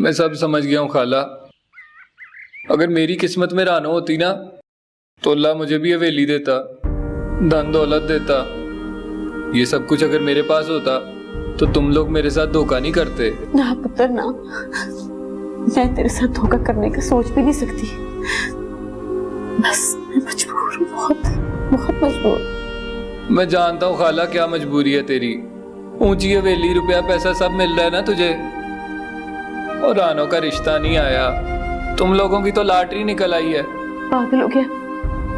मैं सब समझ गया हूँ खाला। अगर मेरी किस्मत में रानो होती ना तो अल्लाह मुझे भी हवेली देता, धन दौलत देता। ये सब कुछ अगर मेरे पास होता तो तुम लोग मेरे साथ धोखा नहीं करते। ना पुत्र ना, मैं तेरे साथ धोखा करने का सोच भी नहीं सकती। बस मैं मजबूर हूँ, बहुत बहुत मजबूर। मैं जानता हूँ खाला क्या मजबूरी है तेरी। ऊंची हवेली, रुपया पैसा सब मिल रहा है ना तुझे, और रानो का रिश्ता नहीं आया। तुम लोगों की तो लॉटरी निकल आई है। पागल हो गया,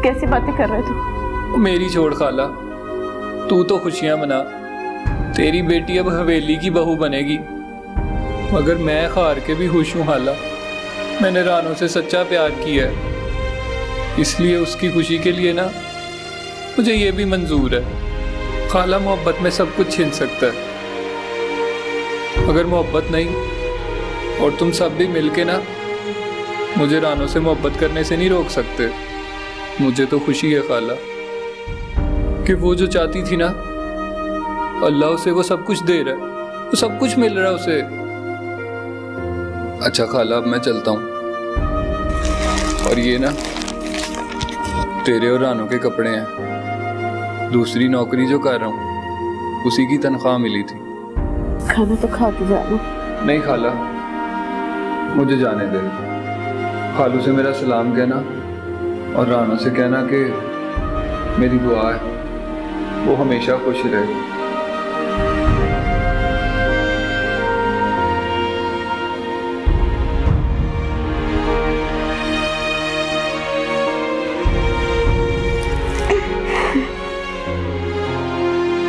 कैसी बातें कर रहे तू? मेरी छोड़ खाला, तू तो खुशियां मना। तेरी बेटी अब हवेली की बहू बनेगी, मगर मैं हार के भी खुश हूँ खाला। मैंने रानो से सच्चा प्यार किया है, इसलिए उसकी खुशी के लिए ना मुझे ये भी मंजूर है। खाला, मोहब्बत में सब कुछ छिन सकता है, अगर मोहब्बत नहीं और तुम सब भी मिलके ना मुझे रानो से मोहब्बत करने से नहीं रोक सकते। मुझे तो खुशी है खाला कि वो जो चाहती थी ना, अल्लाह उसे वो सब कुछ दे रहा है, वो सब कुछ मिल रहा है उसे। अच्छा खाला, अब मैं चलता हूँ। और ये ना तेरे और रानो के कपड़े हैं। दूसरी नौकरी जो कर रहा हूँ उसी की तनख्वाह मिली थी। खाना तो खा के जाना। नहीं खाला, मुझे जाने दे। खालू से मेरा सलाम कहना और रानो से कहना कि मेरी दुआ है वो हमेशा खुश रहे।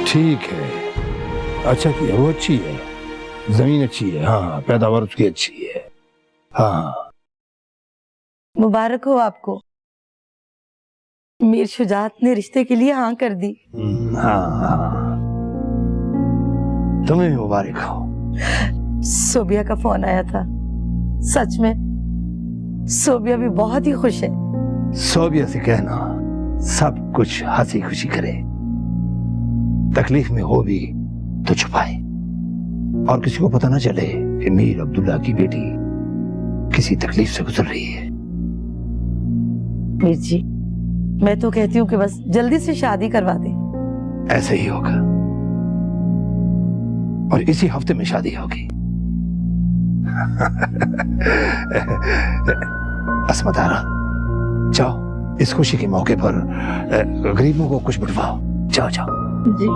ठीक है, अच्छा किया, वो अच्छी है, जमीन अच्छी है, हाँ पैदावार उसकी अच्छी है। हाँ मुबारक हो आपको, मीर शुजात ने रिश्ते के लिए हाँ कर दी। हाँ हाँ, तुम्हें भी मुबारक हो। सोबिया का फोन आया था, सच में सोबिया भी बहुत ही खुश है। सोबिया से कहना सब कुछ हंसी खुशी करे, तकलीफ में हो भी तो छुपाए और किसी को पता ना चले कि मीर अब्दुल्ला की बेटी किसी तकलीफ से गुजर रही है। मीर जी, मैं तो कहती हूँ कि बस जल्दी से शादी करवा दे। ऐसे ही होगा और इसी हफ्ते में शादी होगी। अस्मतारा, जाओ इस खुशी के मौके पर गरीबों को कुछ बंटवाओ। जाओ जाओ जी।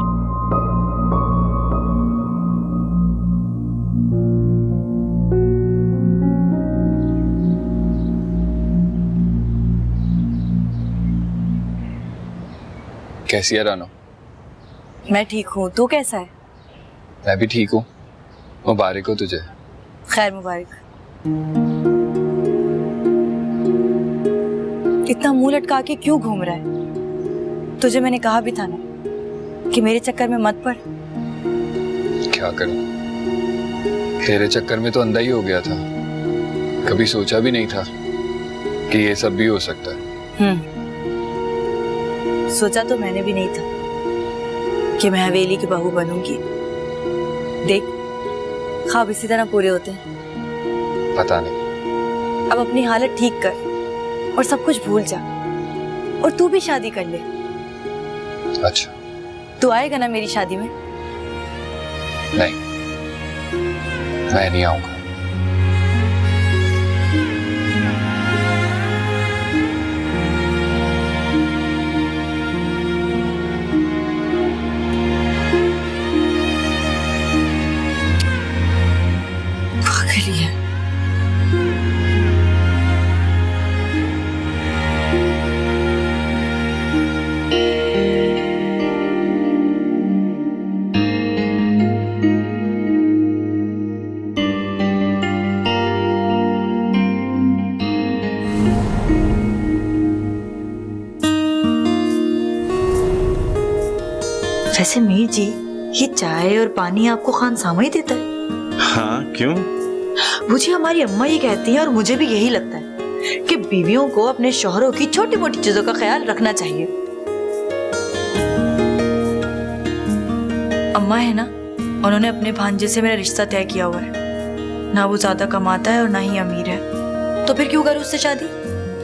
कैसी है रानो? मैं ठीक हूँ, तू कैसा है? मैं भी ठीक हूँ। मुबारक हो तुझे। खैर मुबारक। इतना मुंह लटका के क्यों घूम रहा है? तुझे मैंने कहा भी था ना कि मेरे चक्कर में मत पड़। क्या करूं, तेरे चक्कर में तो अंधा ही हो गया था। कभी सोचा भी नहीं था कि ये सब भी हो सकता है। सोचा तो मैंने भी नहीं था कि मैं हवेली की बहू बनूंगी। देख, ख्वाब इसी तरह पूरे होते हैं। पता नहीं। अब अपनी हालत ठीक कर और सब कुछ भूल जा, और तू भी शादी कर ले। अच्छा, तू आएगा ना मेरी शादी में? नहीं, मैं नहीं आऊंगा। पागल ही है। वैसे मीर जी, ये चाय और पानी आपको खानसामा ही देता है? हाँ, क्यों? मुझे हमारी अम्मा ये कहती हैं और मुझे भी यही लगता है कि बीवियों को अपने शौहरों की छोटी मोटी चीजों का ख्याल रखना चाहिए। अम्मा है ना, उन्होंने अपने भांजे से मेरा रिश्ता तय किया हुआ है। ना वो ज्यादा कमाता है और ना ही अमीर है, तो फिर क्यों करूं उससे शादी?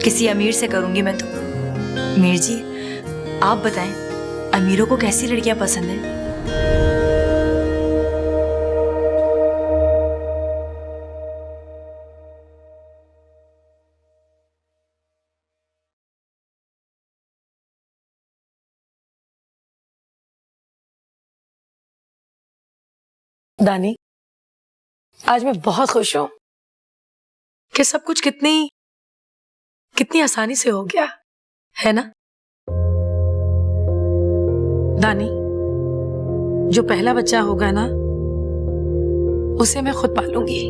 किसी अमीर से करूंगी मैं तो। मीर जी, आप बताएं, अमीरों को कैसी लड़कियां पसंद है? दानी, आज मैं बहुत खुश हूं कि सब कुछ कितनी आसानी से हो गया है ना। दानी, जो पहला बच्चा होगा ना, उसे मैं खुद पालूंगी।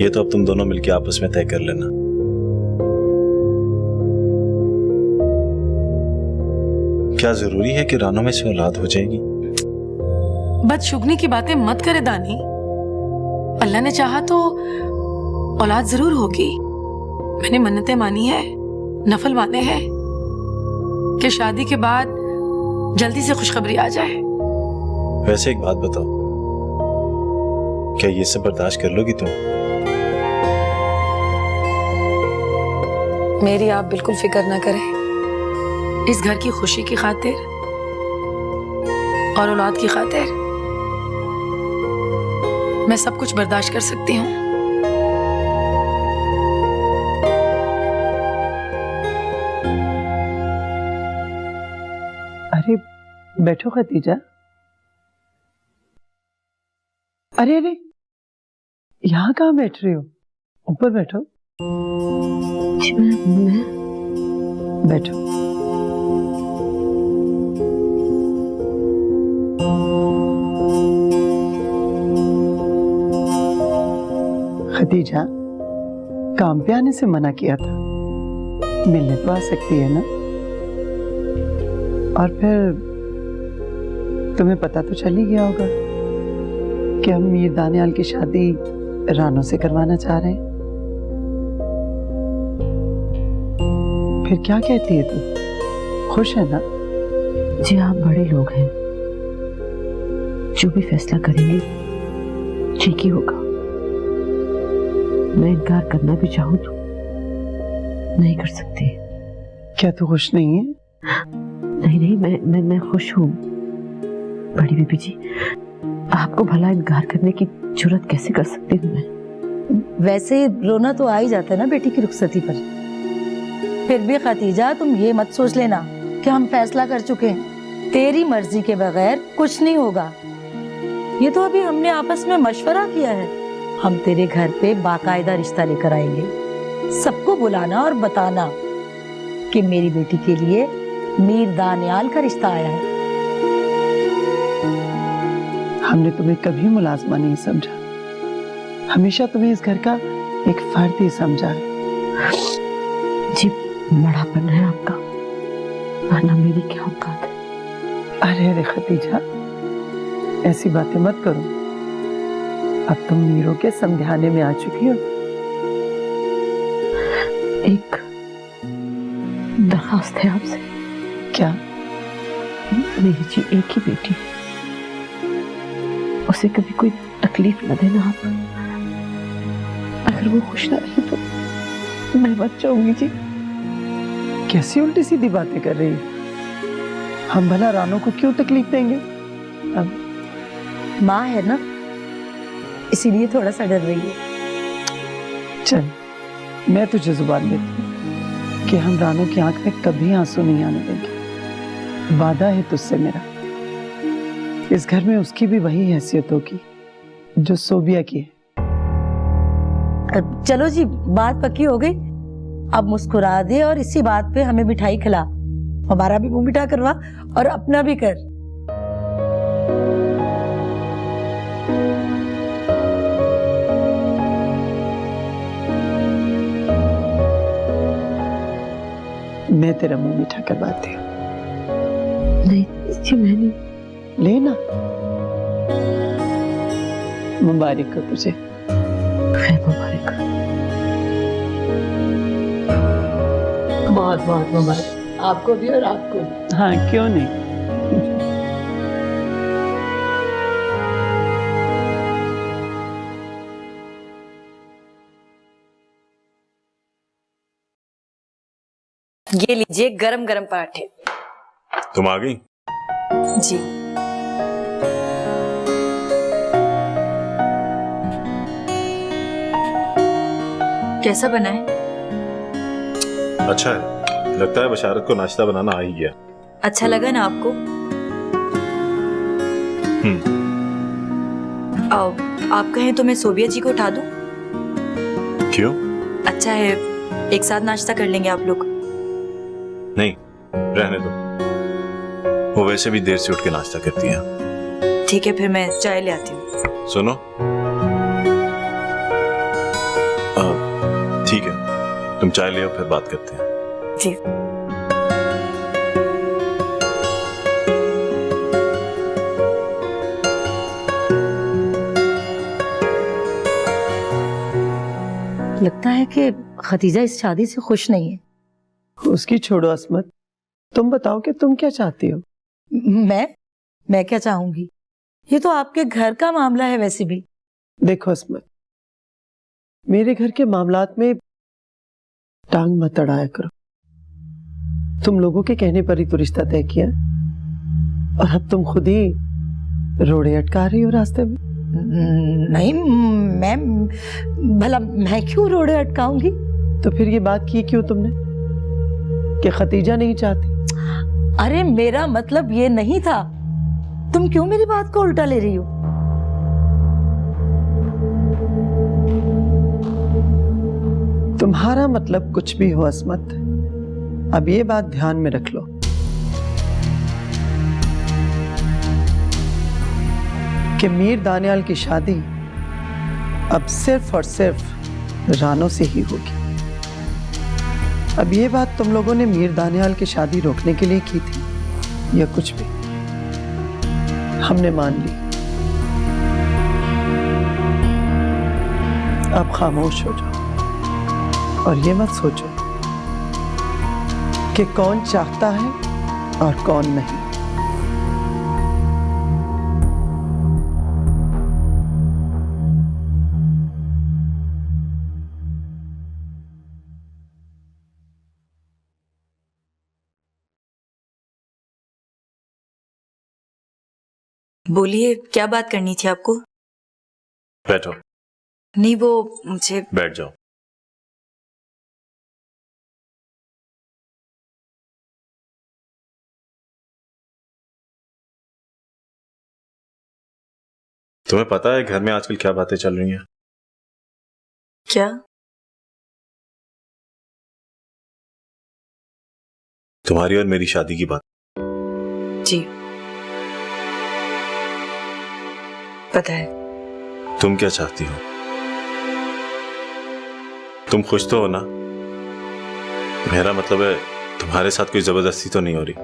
ये तो अब तुम दोनों मिलके आपस में तय कर लेना। क्या जरूरी है कि रानों में से औलाद हो जाएगी? बदशुगनी की बातें मत करे दानी। अल्लाह ने चाहा तो औलाद जरूर होगी। मैंने मन्नतें मानी है, नफल माने हैं कि शादी के बाद जल्दी से खुशखबरी आ जाए। वैसे एक बात बताओ, क्या ये सब बर्दाश्त कर लोगी तुम? मेरी आप बिल्कुल फिक्र ना करें। इस घर की खुशी की खातिर और औलाद की खातिर मैं सब कुछ बर्दाश्त कर सकती हूँ। अरे बैठो खतीजा। अरे अरे, यहाँ कहाँ बैठ रही हो? ऊपर बैठो। मैं बैठो। खतीजा, काम पे आने से मना किया था, मिलने तो आ सकती है ना। और फिर तुम्हें पता तो चल ही गया होगा कि हम मीर दानियाल की शादी रानों से करवाना चाह रहे हैं। फिर क्या कहती है तू? खुश है ना? जी, आप बड़े लोग हैं, जो भी फैसला करेंगे ठीक ही होगा। मैं इनकार करना भी चाहूँ तो नहीं कर सकती। क्या तू खुश नहीं है? नहीं नहीं, मैं खुश हूँ। बड़ी बीबी जी, आपको भला इनकार करने की जुर्रत कैसे कर सकती हूँ मैं? वैसे रोना तो आ ही जाता है ना बेटी की रुखसती पर। फिर भी खतीजा, तुम ये मत सोच लेना कि हम फैसला कर चुके हैं। तेरी मर्जी के बगैर कुछ नहीं होगा। ये तो अभी हमने आपस में मशवरा किया है। हम तेरे घर पे बाकायदा रिश्ता लेकर आएंगे। सबको बुलाना और बताना कि मेरी बेटी के लिए मीर दानियाल का रिश्ता आया है। हमने तुम्हें कभी मुलाजमा नहीं समझा, हमेशा तुम्हें इस घर का एक फर्द ही समझा है। जी, बड़ापन है आपका, वरना मेरी क्या औकात है। अरे अरे खतीजा, ऐसी बातें मत करो। अब तुम मीरों के समझाने में आ चुकी हो। एक दरखास्त है आपसे। क्या? मेरी जी एक ही बेटी है, उसे कभी कोई तकलीफ न देना आप। अगर वो खुश ना रही तो मैं मर जाऊंगी जी। कैसी उल्टी सीधी बातें कर रही है? हम भला रानों को क्यों तकलीफ देंगे? अब माँ है ना, इसीलिए थोड़ा सा डर रही है। चल, मैं तुझे जुबान देती हूँ कि हम रानों की आंख में कभी आंसू नहीं आने देंगे। वादा है तुझसे मेरा। इस घर में उसकी भी वही हैसियत होगी जो सोबिया की है। चलो जी, बात पक्की हो गई। अब मुस्कुरा दे और इसी बात पे हमें मिठाई खिला। हमारा भी मुंह मीठा करवा और अपना भी कर। मैं तेरा मुंह मीठा करवाती हूँ। नहीं जी, मैं नहीं। लेना। मुबारक हो तुझे। खैर मुबारक। बहुत बहुत मुबारक आपको भी और आपको भी। हाँ, क्यों नहीं। ये लीजिए गरम गरम पराठे। तुम आ गई? जी। कैसा बना है? अच्छा है, लगता है बशारत को नाश्ता बनाना आ ही गया। अच्छा लगा ना आपको? आप कहें तो मैं सोबिया जी को उठा दूं? क्यों? अच्छा है, एक साथ नाश्ता कर लेंगे आप लोग। नहीं, रहने दो, वो वैसे भी देर से उठ के नाश्ता करती है। ठीक है, फिर मैं चाय ले आती हूँ। सुनो, ठीक है, तुम चाय ले आओ, फिर बात करते हैं। जी। लगता है कि खतीजा इस शादी से खुश नहीं है। उसकी छोड़ो असमत, तुम बताओ कि तुम क्या चाहती हो? मैं क्या चाहूंगी? ये तो आपके घर का मामला है वैसे भी। देखो असमत, मेरे घर के मामलात में टांग मत अड़ाया करो। तुम लोगों के कहने पर ही तो रिश्ता तय किया, और अब तुम खुद ही रोड़े अटका रही हो रास्ते में। नहीं, मैं क्यों रोड़े अटकाऊंगी? तो फिर ये बात की क्यों तुमने कि खतीजा नहीं चाहती? अरे मेरा मतलब ये नहीं था। तुम क्यों मेरी बात को उल्टा ले रही हो? तुम्हारा मतलब कुछ भी हो असमत, अब ये बात ध्यान में रख लो कि मीर दानियाल की शादी अब सिर्फ और सिर्फ रानो से ही होगी। अब ये बात तुम लोगों ने मीर दानियाल की शादी रोकने के लिए की थी या कुछ भी, हमने मान ली। अब खामोश हो जाओ और ये मत सोचो कि कौन चाहता है और कौन नहीं। बोलिए, क्या बात करनी थी आपको? बैठो। नहीं, वो मुझे। बैठ जाओ। तुम्हें पता है घर में आजकल क्या बातें चल रही हैं? क्या? तुम्हारी और मेरी शादी की बात। जी, पता है। तुम क्या चाहती हो? तुम खुश तो हो ना? मेरा मतलब है तुम्हारे साथ कोई जबरदस्ती तो नहीं हो रही,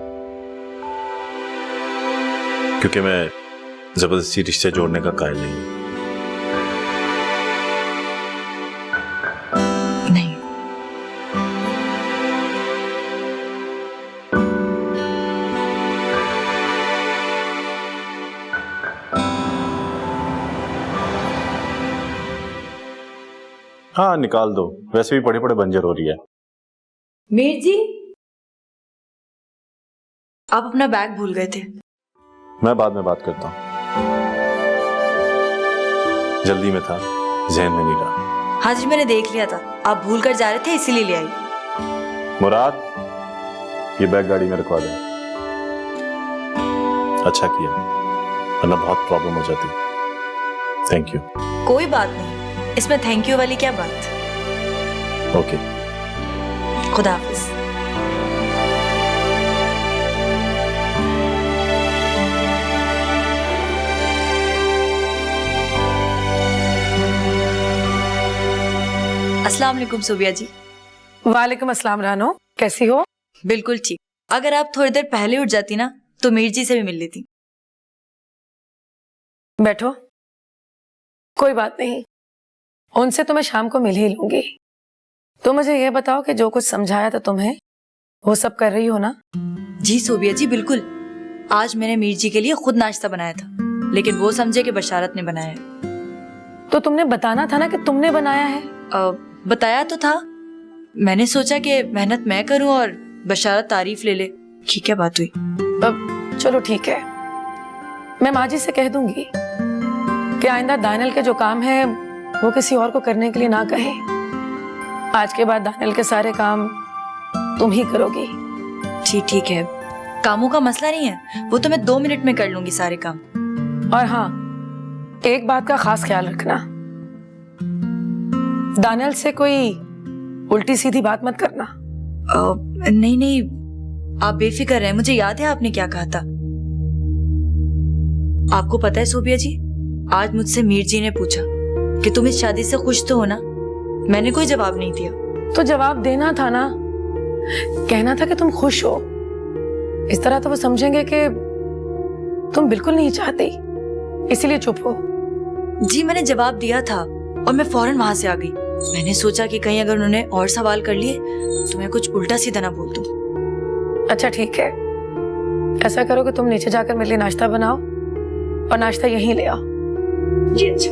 क्योंकि मैं जबरदस्ती रिश्ते जोड़ने का कायल नहीं हूं। नहीं। हाँ, निकाल दो, वैसे भी पड़े पड़े बंजर हो रही है। मीर जी, आप अपना बैग भूल गए थे। मैं बाद में बात करता हूँ, जल्दी में था, जहन में नहीं रहा। हाँ जी, मैंने देख लिया था, आप भूल कर जा रहे थे, इसीलिए ले आई। मुराद, ये बैग गाड़ी में रखवा दे। अच्छा किया, वरना बहुत प्रॉब्लम हो जाती। Thank you. कोई बात नहीं, इसमें थैंक यू वाली क्या बात। ओके। खुदा हाफिज। अस्सलाम वालेकुम सोबिया जी। वालेकुम अस्सलाम रानो, कैसी हो? बिल्कुल ठीक। अगर आप थोड़ी देर पहले उठ जाती ना तो मीर जी से भी मिल लेती। बैठो, कोई बात नहीं, उनसे तो मैं शाम को मिल ही लूंगी। तो मुझे ये बताओ कि जो कुछ समझाया था तुम्हें वो सब कर रही हो ना? जी सोबिया जी, बिल्कुल। आज मैंने मीर जी के लिए खुद नाश्ता बनाया था, लेकिन वो समझे कि बशारत ने बनाया है। तो तुमने बताना था ना कि तुमने बनाया है। बताया तो था, मैंने सोचा कि मेहनत मैं करूं और बशारत तारीफ ले ले कि क्या बात हुई। अब चलो ठीक है, मैं माँ जी से कह दूंगी कि आइंदा दानियल के जो काम है वो किसी और को करने के लिए ना कहे। आज के बाद दानियल के सारे काम तुम ही करोगी। जी ठीक है, कामों का मसला नहीं है, वो तो मैं 2 मिनट में कर लूंगी सारे काम। और हाँ, एक बात का खास ख्याल रखना, दानियल से कोई उल्टी सीधी बात मत करना। नहीं नहीं, आप बेफिक्र रहें, मुझे याद है आपने क्या कहा था। आपको पता है सोबिया जी, आज मुझसे मीर जी ने पूछा कि तुम इस शादी से खुश तो हो ना। मैंने कोई जवाब नहीं दिया। तो जवाब देना था ना, कहना था कि तुम खुश हो। इस तरह तो वो समझेंगे कि तुम बिल्कुल नहीं चाहती, इसीलिए चुप हो। जी मैंने जवाब दिया था और मैं फौरन वहां से आ गई। मैंने सोचा कि कहीं अगर उन्होंने और सवाल कर लिए तो मैं कुछ उल्टा सीधा ना बोल दूं। अच्छा ठीक है, ऐसा करो कि तुम नीचे जाकर मेरे लिए नाश्ता बनाओ और नाश्ता यहीं ले आओ। जी अच्छा।